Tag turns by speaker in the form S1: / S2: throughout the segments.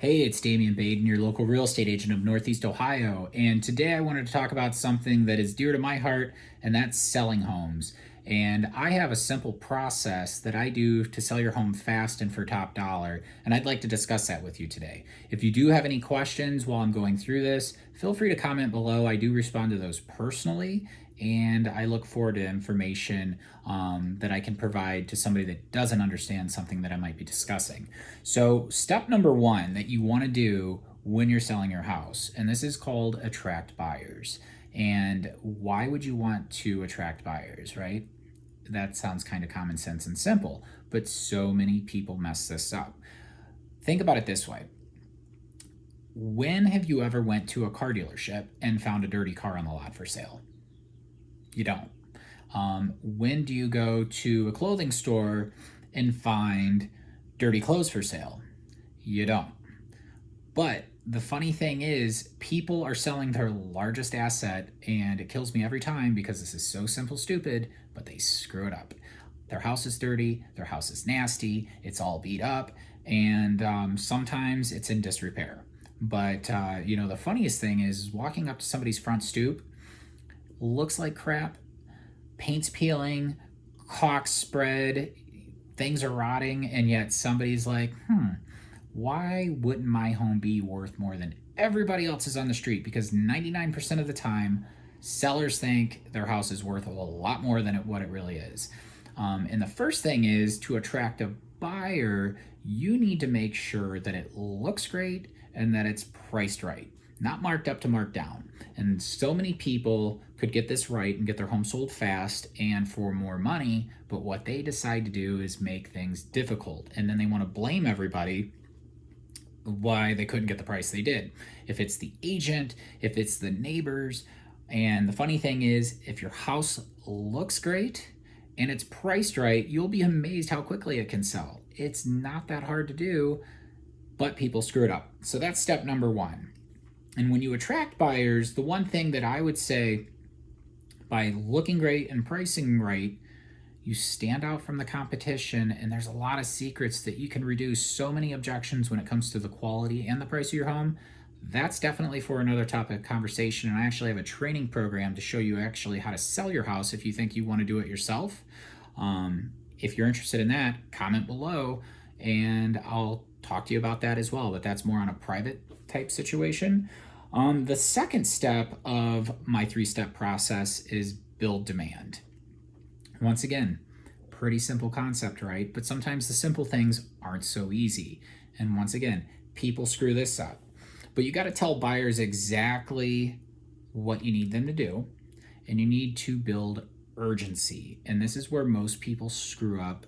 S1: Hey, it's Damien Baden, your local real estate agent of Northeast Ohio. And today I wanted to talk about something that is dear to my heart, and that's selling homes. And I have a simple process that I do to sell your home fast and for top dollar. And I'd like to discuss that with you today. If you do have any questions while I'm going through this, feel free to comment below. I do respond to those personally, and I look forward to information that I can provide to somebody that doesn't understand something that I might be discussing. So, step number one that you want to do when you're selling your house, and this is called attract buyers. And why would you want to attract buyers, right? That sounds kind of common sense and simple, but so many people mess this up. Think about it this way. When have you ever went to a car dealership and found a dirty car on the lot for sale? You don't. When do you go to a clothing store and find dirty clothes for sale? You don't. But the funny thing is, people are selling their largest asset, and it kills me every time because this is so simple, stupid, but they screw it up. Their house is dirty, their house is nasty, it's all beat up, and sometimes it's in disrepair. But the funniest thing is walking up to somebody's front stoop, looks like crap, paint's peeling, caulk's spread, things are rotting, and yet somebody's like, why wouldn't my home be worth more than everybody else's on the street? Because 99% of the time, sellers think their house is worth a lot more than what it really is. And the first thing is, to attract a buyer, you need to make sure that it looks great and that it's priced right, not marked up to marked down. And so many people could get this right and get their home sold fast and for more money, but what they decide to do is make things difficult. And then they want to blame everybody why they couldn't get the price they did. If it's the agent, if it's the neighbors. And the funny thing is, if your house looks great and it's priced right, you'll be amazed how quickly it can sell. It's not that hard to do, but people screw it up. So that's step number one. And when you attract buyers, the one thing that I would say, by looking great and pricing right, you stand out from the competition, and there's a lot of secrets that you can reduce so many objections when it comes to the quality and the price of your home. That's definitely for another topic of conversation, and I actually have a training program to show you actually how to sell your house if you think you want to do it yourself. If you're interested in that, comment below, and I'll talk to you about that as well, but that's more on a private type situation. The second step of my three-step process is build demand. Once again, pretty simple concept, right? But sometimes the simple things aren't so easy. And once again, people screw this up. But you got to tell buyers exactly what you need them to do, and you need to build urgency. And this is where most people screw up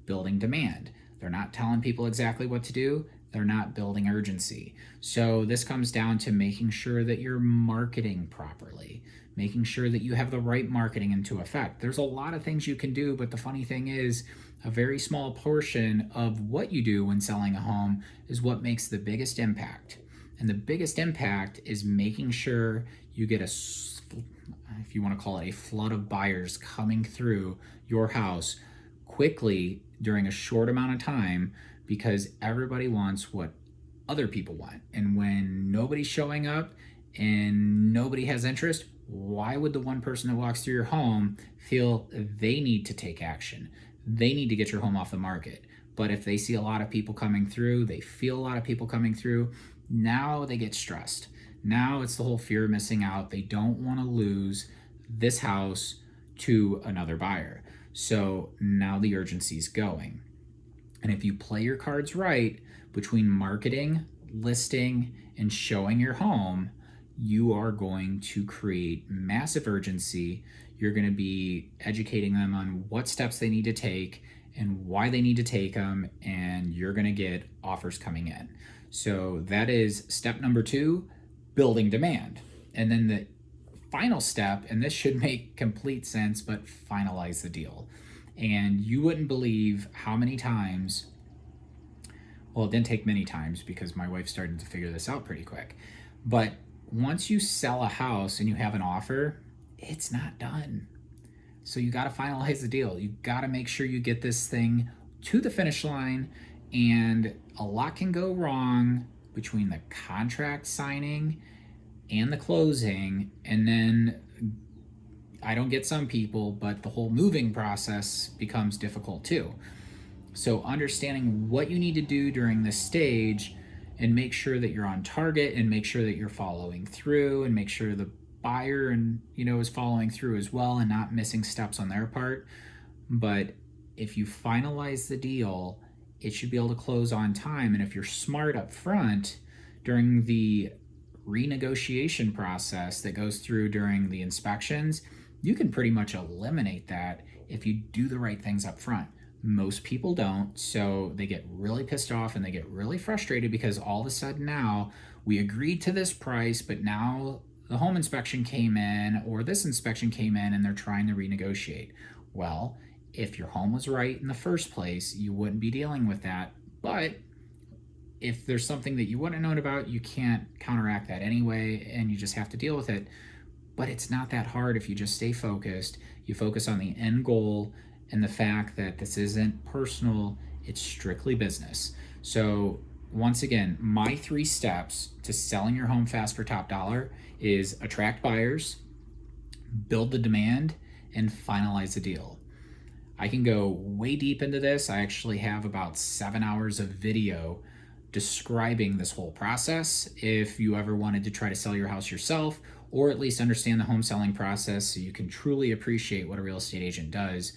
S1: building demand. They're not telling people exactly what to do. They're not building urgency. So this comes down to making sure that you're marketing properly, making sure that you have the right marketing into effect. There's a lot of things you can do, but the funny thing is, a very small portion of what you do when selling a home is what makes the biggest impact. And the biggest impact is making sure you get if you want to call it, a flood of buyers coming through your house quickly during a short amount of time, because everybody wants what other people want. And when nobody's showing up and nobody has interest, why would the one person that walks through your home feel they need to take action? They need to get your home off the market. But if they see a lot of people coming through, they feel a lot of people coming through, now they get stressed. Now it's the whole fear of missing out. They don't want to lose this house to another buyer. So now the urgency's going. And if you play your cards right between marketing, listing, and showing your home, you are going to create massive urgency. You're going to be educating them on what steps they need to take and why they need to take them, and you're going to get offers coming in. So that is step number two, building demand. And then the final step, and this should make complete sense, but finalize the deal. And you wouldn't believe how many times, well, it didn't take many times because my wife started to figure this out pretty quick, but once you sell a house and you have an offer, it's not done. So you got to finalize the deal. You got to make sure you get this thing to the finish line, and a lot can go wrong between the contract signing and the closing. And then I don't get some people, but the whole moving process becomes difficult too. So understanding what you need to do during this stage and make sure that you're on target and make sure that you're following through and make sure the buyer and is following through as well and not missing steps on their part. But if you finalize the deal, it should be able to close on time. And if you're smart up front during the renegotiation process that goes through during the inspections, you can pretty much eliminate that if you do the right things up front. Most people don't, so they get really pissed off and they get really frustrated because all of a sudden now we agreed to this price, but now the home inspection came in or this inspection came in and they're trying to renegotiate. Well, if your home was right in the first place, you wouldn't be dealing with that. But if there's something that you wouldn't have known about, you can't counteract that anyway, and you just have to deal with it. But it's not that hard if you just stay focused. You focus on the end goal and the fact that this isn't personal, it's strictly business. So once again, my 3 steps to selling your home fast for top dollar is attract buyers, build the demand, and finalize the deal. I can go way deep into this. I actually have about 7 hours of video describing this whole process if you ever wanted to try to sell your house yourself, or at least understand the home selling process so you can truly appreciate what a real estate agent does.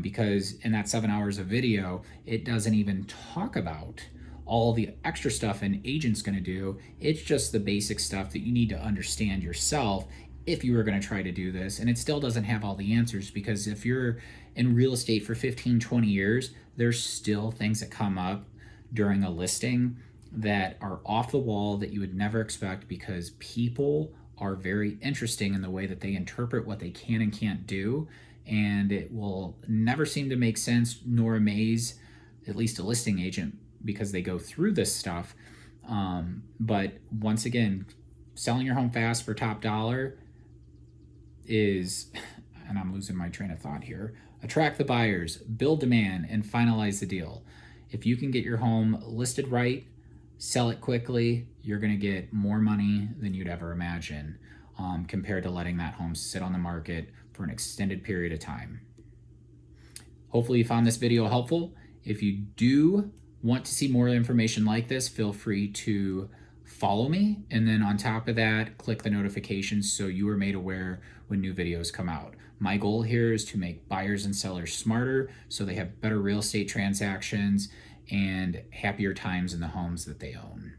S1: Because in that 7 hours of video, it doesn't even talk about all the extra stuff an agent's going to do. It's just the basic stuff that you need to understand yourself if you were going to try to do this. And it still doesn't have all the answers, because if you're in real estate for 15, 20 years, there's still things that come up during a listing that are off the wall that you would never expect, because people are very interesting in the way that they interpret what they can and can't do. And it will never seem to make sense nor amaze at least a listing agent because they go through this stuff. But once again, selling your home fast for top dollar is, and I'm losing my train of thought here, attract the buyers, build demand, and finalize the deal. If you can get your home listed right, sell it quickly, you're going to get more money than you'd ever imagine, compared to letting that home sit on the market for an extended period of time. Hopefully you found this video helpful. If you do want to see more information like this, feel free to follow me. And then on top of that, click the notifications so you are made aware when new videos come out. My goal here is to make buyers and sellers smarter so they have better real estate transactions and happier times in the homes that they own.